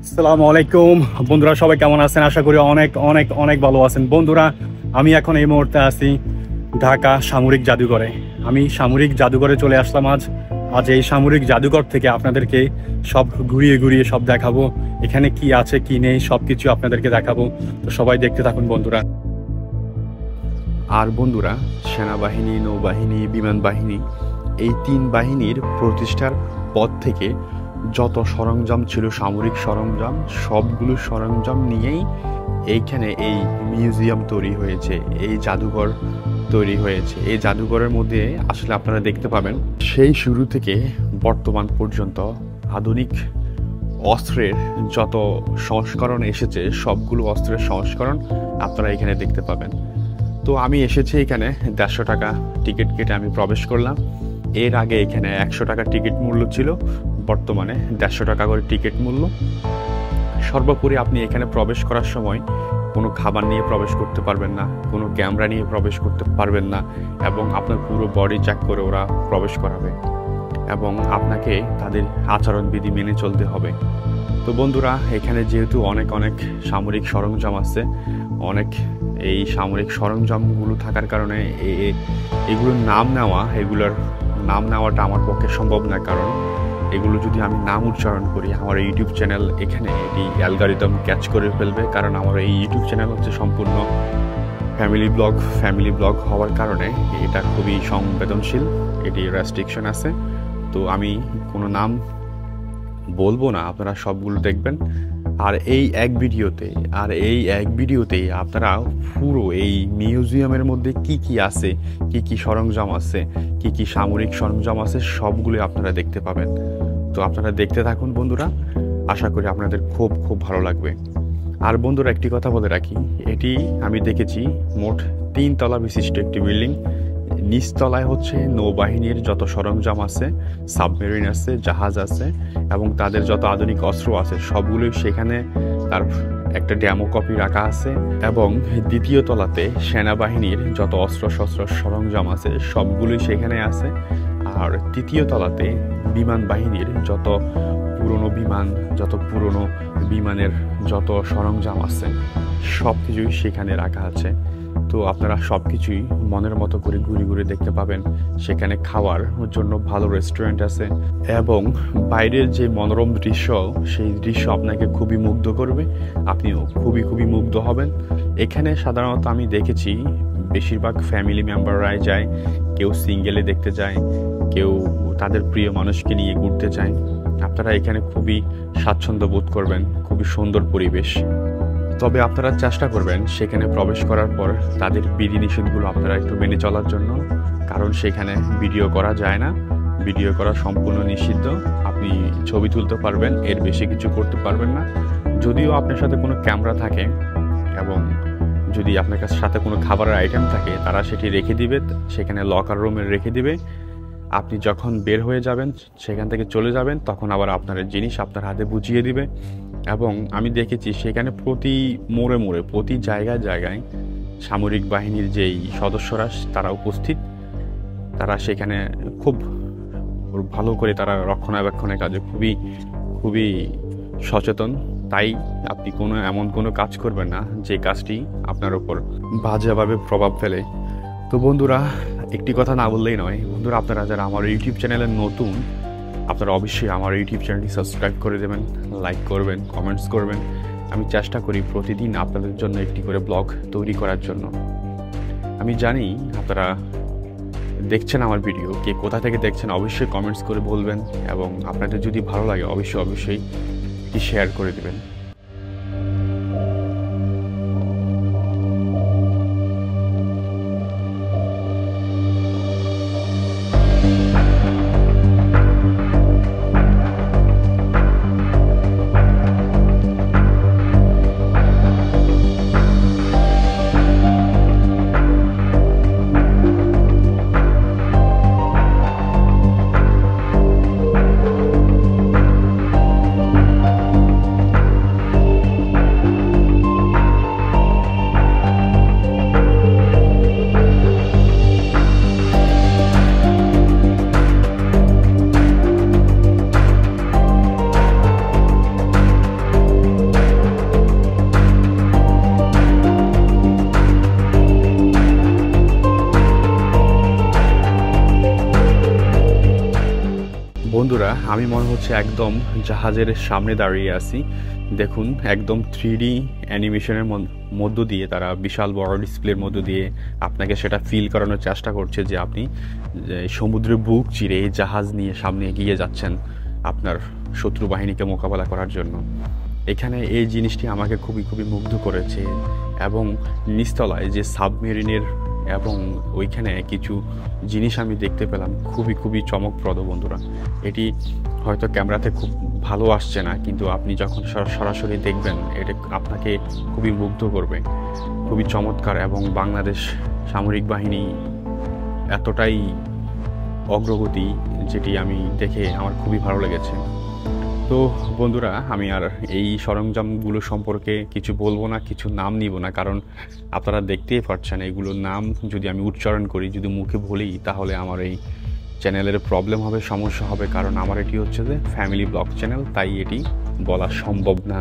আসসালামু আলাইকুম বন্ধুরা, সবাই কেমন আছেন? আশা করি অনেক অনেক অনেক ভালো আছেন। বন্ধুরা, আমি এখন এই মুহূর্তে আছি ঢাকা সামরিক জাদুঘরে। আমি সামরিক জাদুঘরে চলে আসলাম আজ এই সামরিক জাদুঘর থেকে আপনাদেরকে সব ঘুরিয়ে ঘুরিয়ে সব দেখাবো। এখানে কি আছে কি নেই সব কিছু আপনাদেরকে দেখাবো। তো সবাই দেখতে থাকুন বন্ধুরা। আর বন্ধুরা, সেনাবাহিনী, নৌবাহিনী, বিমান বাহিনী, এই তিন বাহিনীর প্রতিষ্ঠার পর থেকে যত সরঞ্জাম ছিল, সামরিক সরঞ্জাম, সবগুলো সরঞ্জাম নিয়েই এইখানে এই মিউজিয়াম তৈরি হয়েছে, এই জাদুঘর তৈরি হয়েছে। এই জাদুঘরের মধ্যে আসলে আপনারা দেখতে পাবেন সেই শুরু থেকে বর্তমান পর্যন্ত আধুনিক অস্ত্রের যত সংস্করণ এসেছে, সবগুলো অস্ত্রের সংস্করণ আপনারা এখানে দেখতে পাবেন। তো আমি এসেছি এখানে 150 টাকা টিকিট কেটে আমি প্রবেশ করলাম। এর আগে এখানে 100 টাকা টিকিট মূল্য ছিল, বর্তমানে 150 টাকা করে টিকিট মূল্য। সর্বোপরি আপনি এখানে প্রবেশ করার সময় কোনো খাবার নিয়ে প্রবেশ করতে পারবেন না, কোনো ক্যামেরা নিয়ে প্রবেশ করতে পারবেন না, এবং আপনার পুরো বডি চেক করে ওরা প্রবেশ করাবে এবং আপনাকে তাদের আচরণবিধি মেনে চলতে হবে। তো বন্ধুরা, এখানে যেহেতু অনেক অনেক সামরিক সরঞ্জাম আছে, অনেক এই সামরিক সরঞ্জামগুলো থাকার কারণে এগুলোর এগুলোর নাম নেওয়াটা আমার পক্ষে সম্ভব না, কারণ এগুলো যদি আমি নাম উচ্চারণ করি আমার ইউটিউব চ্যানেল এখানে এটি অ্যালগরিদম ক্যাচ করে ফেলবে। কারণ আমার এই ইউটিউব চ্যানেল হচ্ছে সম্পূর্ণ ফ্যামিলি ব্লগ হওয়ার কারণে এটা খুবই সংবেদনশীল, এটি রেস্ট্রিকশন আছে। তো আমি কোনো নাম বলবো না, আপনারা সবগুলো দেখবেন। আর এই এক ভিডিওতে আপনারা পুরো এই মিউজিয়ামের মধ্যে কি কি আছে, কি কি সরঞ্জাম আছে, কি কি সামরিক সরঞ্জাম আছে, সবগুলো আপনারা দেখতে পাবেন। তো আপনারা দেখতে থাকুন বন্ধুরা, আশা করি আপনাদের খুব খুব ভালো লাগবে। আর বন্ধুরা, একটি কথা বলে রাখি, এটি আমি দেখেছি মোট 3 তলা বিশিষ্ট একটি বিল্ডিং। নিচতলায় হচ্ছে নৌবাহিনীর যত সরঞ্জাম আছে, সাবমেরিন আছে, জাহাজ আছে, এবং তাদের যত আধুনিক অস্ত্র আছে সবগুলোই সেখানে তার একটা ডেমো কপি রাখা আছে। এবং দ্বিতীয় তলাতে সেনাবাহিনীর যত অস্ত্র সরঞ্জাম আছে সবগুলোই সেখানে আছে। আর তৃতীয় তলাতে বিমান বাহিনীর যত পুরনো বিমানের যত সরঞ্জাম আছে সব কিছুই সেখানে রাখা আছে। তো আপনারা সব কিছুই মনের মতো করে ঘুরে ঘুরে দেখতে পাবেন। সেখানে খাওয়ার জন্য ভালো রেস্টুরেন্ট আছে, এবং বাইরের যে মনোরম দৃশ্য, সেই দৃশ্য আপনাকে খুবই মুগ্ধ করবে, আপনিও খুবই মুগ্ধ হবেন। এখানে সাধারণত আমি দেখেছি বেশিরভাগ ফ্যামিলি মেম্বাররাই যায়, কেউ সিঙ্গেলে দেখতে যায়, কেউ তাদের প্রিয় মানুষকে নিয়ে ঘুরতে যায়। আপনারা এখানে খুবই স্বাচ্ছন্দ্য বোধ করবেন, খুবই সুন্দর পরিবেশ। তবে আপনারা চেষ্টা করবেন সেখানে প্রবেশ করার পর তাদের বিধিনিষেধগুলো আপনারা একটু মেনে চলার জন্য, কারণ সেখানে ভিডিও করা যায় না, ভিডিও করা সম্পূর্ণ নিষিদ্ধ। আপনি ছবি তুলতে পারবেন, এর বেশি কিছু করতে পারবেন না। যদিও আপনার সাথে কোনো ক্যামেরা থাকে এবং যদি আপনার কাছে সাথে কোনো খাবারের আইটেম থাকে, তারা সেটি রেখে দিবে, সেখানে লকার রুমে রেখে দিবে। আপনি যখন বের হয়ে যাবেন, সেখান থেকে চলে যাবেন, তখন আবার আপনার জিনিস আপনার হাতে বুঝিয়ে দিবে। এবং আমি দেখেছি সেখানে প্রতি মোড়ে প্রতি জায়গায় সামরিক বাহিনীর যেই সদস্যরা তারা উপস্থিত, তারা সেখানে খুব ভালো করে তারা রক্ষণাবেক্ষণের কাজে খুবই সচেতন। তাই আপনি এমন কোনো কাজ করবেন না যে কাজটি আপনার উপর বাজেভাবে প্রভাব ফেলে। তো বন্ধুরা, একটি কথা না বললেই নয় বন্ধুরা, আপনারা যারা আমার ইউটিউব চ্যানেলে নতুন, আপনারা অবশ্যই আমার ইউটিউব চ্যানেলটি সাবস্ক্রাইব করে দেবেন, লাইক করবেন, কমেন্টস করবেন। আমি চেষ্টা করি প্রতিদিন আপনাদের জন্য একটি করে ব্লগ তৈরি করার জন্য। আমি জানি আপনারা দেখছেন আমার ভিডিও, কে কোথা থেকে দেখছেন অবশ্যই কমেন্টস করে বলবেন, এবং আপনাদের যদি ভালো লাগে অবশ্যই এটি শেয়ার করে দেবেন। বন্ধুরা, আমি মনে হচ্ছে একদম জাহাজের সামনে দাঁড়িয়ে আছি। দেখুন, একদম 3D অ্যানিমেশনের মধ্য দিয়ে তারা বিশাল বড় ডিসপ্লের মধ্য দিয়ে আপনাকে সেটা ফিল করানোর চেষ্টা করছে যে আপনি সমুদ্রের বুক চিরে এই জাহাজ নিয়ে সামনে এগিয়ে যাচ্ছেন আপনার শত্রু বাহিনীকে মোকাবেলা করার জন্য। এখানে এই জিনিসটি আমাকে খুবই খুবই মুগ্ধ করেছে। এবং নিচতলায় যে সাবমেরিনের এবং ওইখানে কিছু জিনিস আমি দেখতে পেলাম, খুবই খুবই চমকপ্রদ বন্ধুরা। এটি হয়তো ক্যামেরাতে খুব ভালো আসছে না, কিন্তু আপনি যখন সরাসরি দেখবেন এটা আপনাকে খুবই মুগ্ধ করবে। খুবই চমৎকার। এবং বাংলাদেশ সামরিক বাহিনী এতটাই অগ্রগতি, যেটি আমি দেখে আমার খুবই ভালো লেগেছে। তো বন্ধুরা, আমি আর এই সরঞ্জামগুলো সম্পর্কে কিছু বলবো না, কিছু নাম নিব না, কারণ আপনারা দেখতেই পাচ্ছেন এগুলোর নাম যদি আমি উচ্চারণ করি, যদি মুখে বলি, তাহলে আমার এই চ্যানেলের প্রবলেম হবে, সমস্যা হবে। কারণ আমার এটি হচ্ছে যে ফ্যামিলি ব্লগ চ্যানেল, তাই এটি বলা সম্ভব না।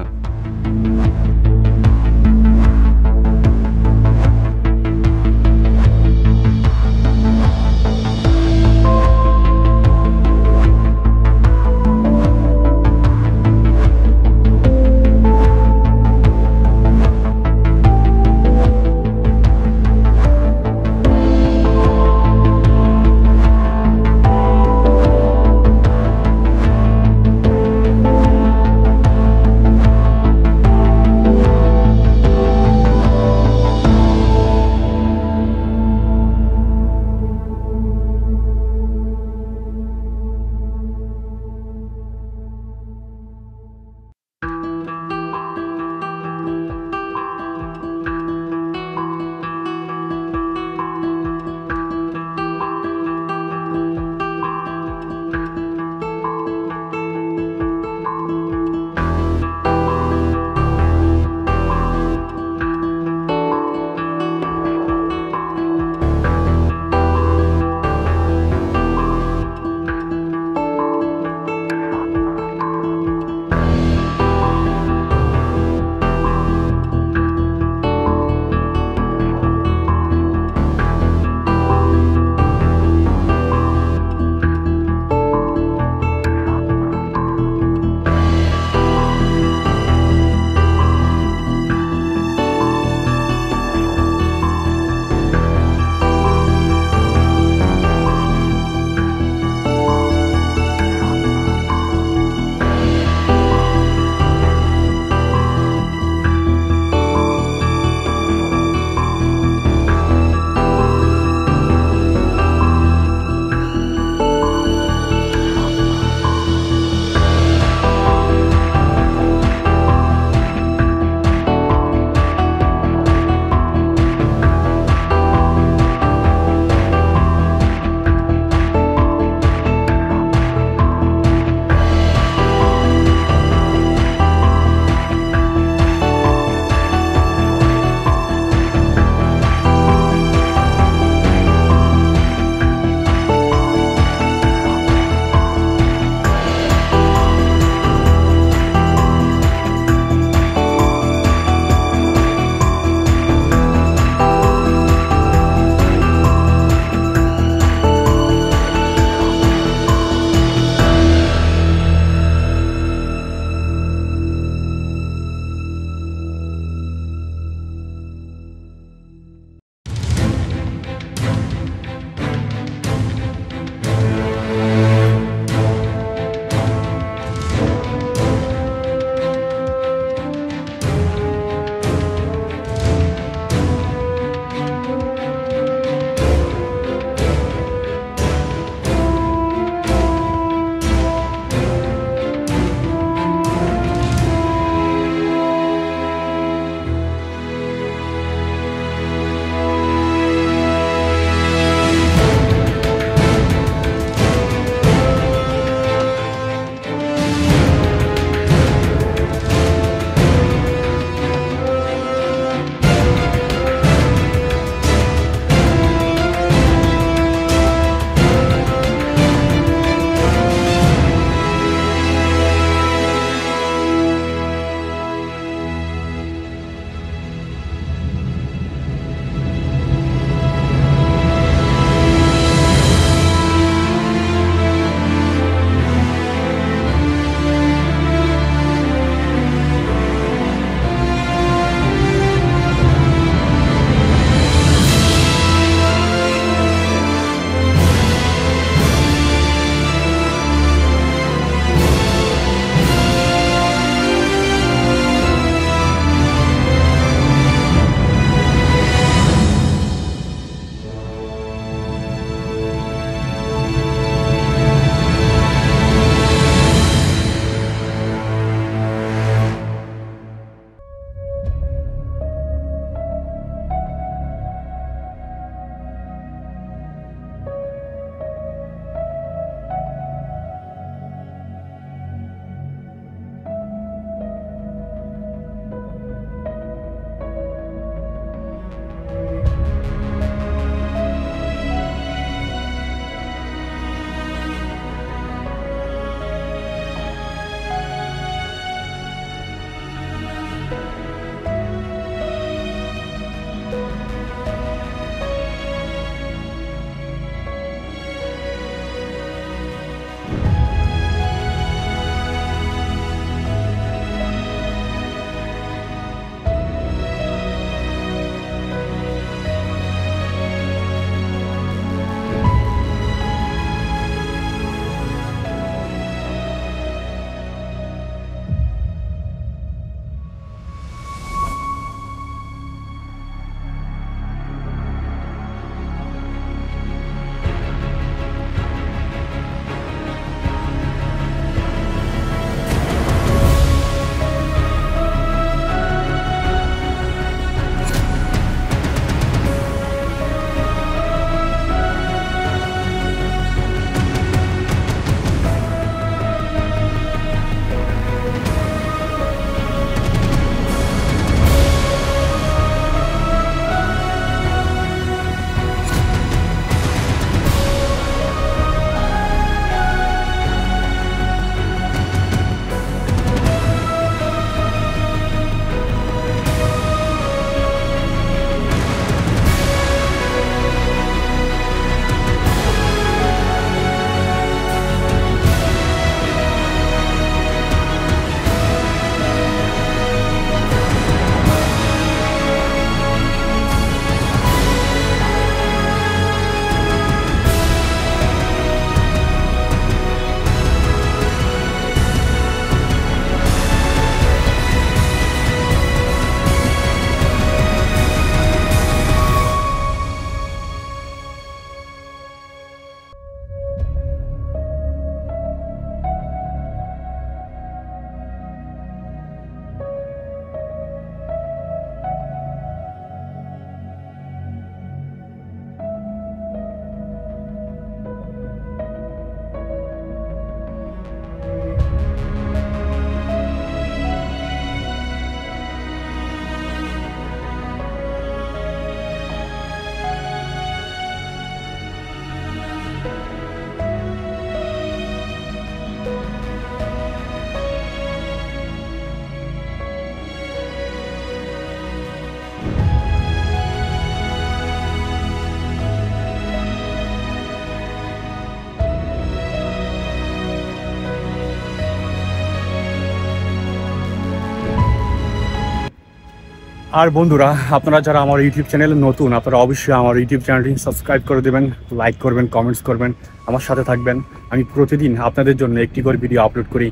আর বন্ধুরা, আপনারা যারা আমার ইউটিউব চ্যানেলে নতুন, আপনারা অবশ্যই আমার ইউটিউব চ্যানেলটি সাবস্ক্রাইব করে দেবেন, লাইক করবেন, কমেন্টস করবেন, আমার সাথে থাকবেন। আমি প্রতিদিন আপনাদের জন্য একটি করে ভিডিও আপলোড করি।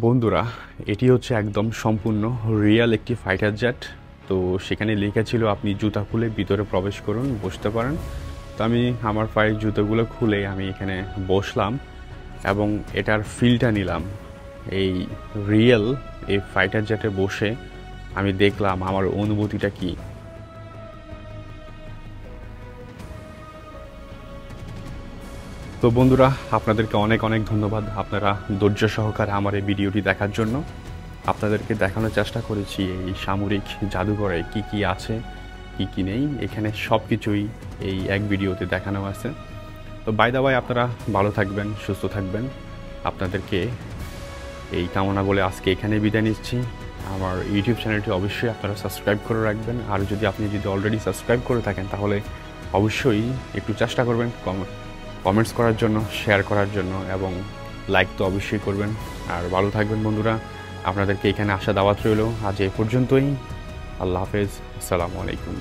বন্ধুরা, এটি হচ্ছে একদম সম্পূর্ণ রিয়েল একটি ফাইটার জেট। তো সেখানে লেখা ছিল আপনি জুতা খুলে ভিতরে প্রবেশ করুন, বসতে পারেন। তো আমি আমার পায়ের জুতোগুলো খুলে আমি এখানে বসলাম এবং এটার ফিলটা নিলাম। এই রিয়েল এই ফাইটার জেটে বসে আমি দেখলাম আমার অনুভূতিটা কী। তো বন্ধুরা, আপনাদেরকে অনেক অনেক ধন্যবাদ। আপনারা ধৈর্য সহকারে আমার এই ভিডিওটি দেখার জন্য। আপনাদেরকে দেখানোর চেষ্টা করেছি এই সামরিক জাদুঘরে কি কি আছে, কি কি নেই। এখানে সব কিছুই এই এক ভিডিওতে দেখানো আছে। তো বাই দা ওয়ে, আপনারা ভালো থাকবেন, সুস্থ থাকবেন। আপনাদেরকে এই কামনা বলে আজকে এখানে বিদায় নিচ্ছি। আমার ইউটিউব চ্যানেলটি অবশ্যই আপনারা সাবস্ক্রাইব করে রাখবেন। আর আপনি যদি অলরেডি সাবস্ক্রাইব করে থাকেন তাহলে অবশ্যই একটু চেষ্টা করবেন কমেন্টস করার জন্য, শেয়ার করার জন্য, এবং লাইক তো অবশ্যই করবেন। আর ভালো থাকবেন বন্ধুরা। আপনাদেরকে এখানে আসা দাওয়াত রইল। আজ এই পর্যন্তই। আল্লাহ হাফেজ, আসসালামু আলাইকুম।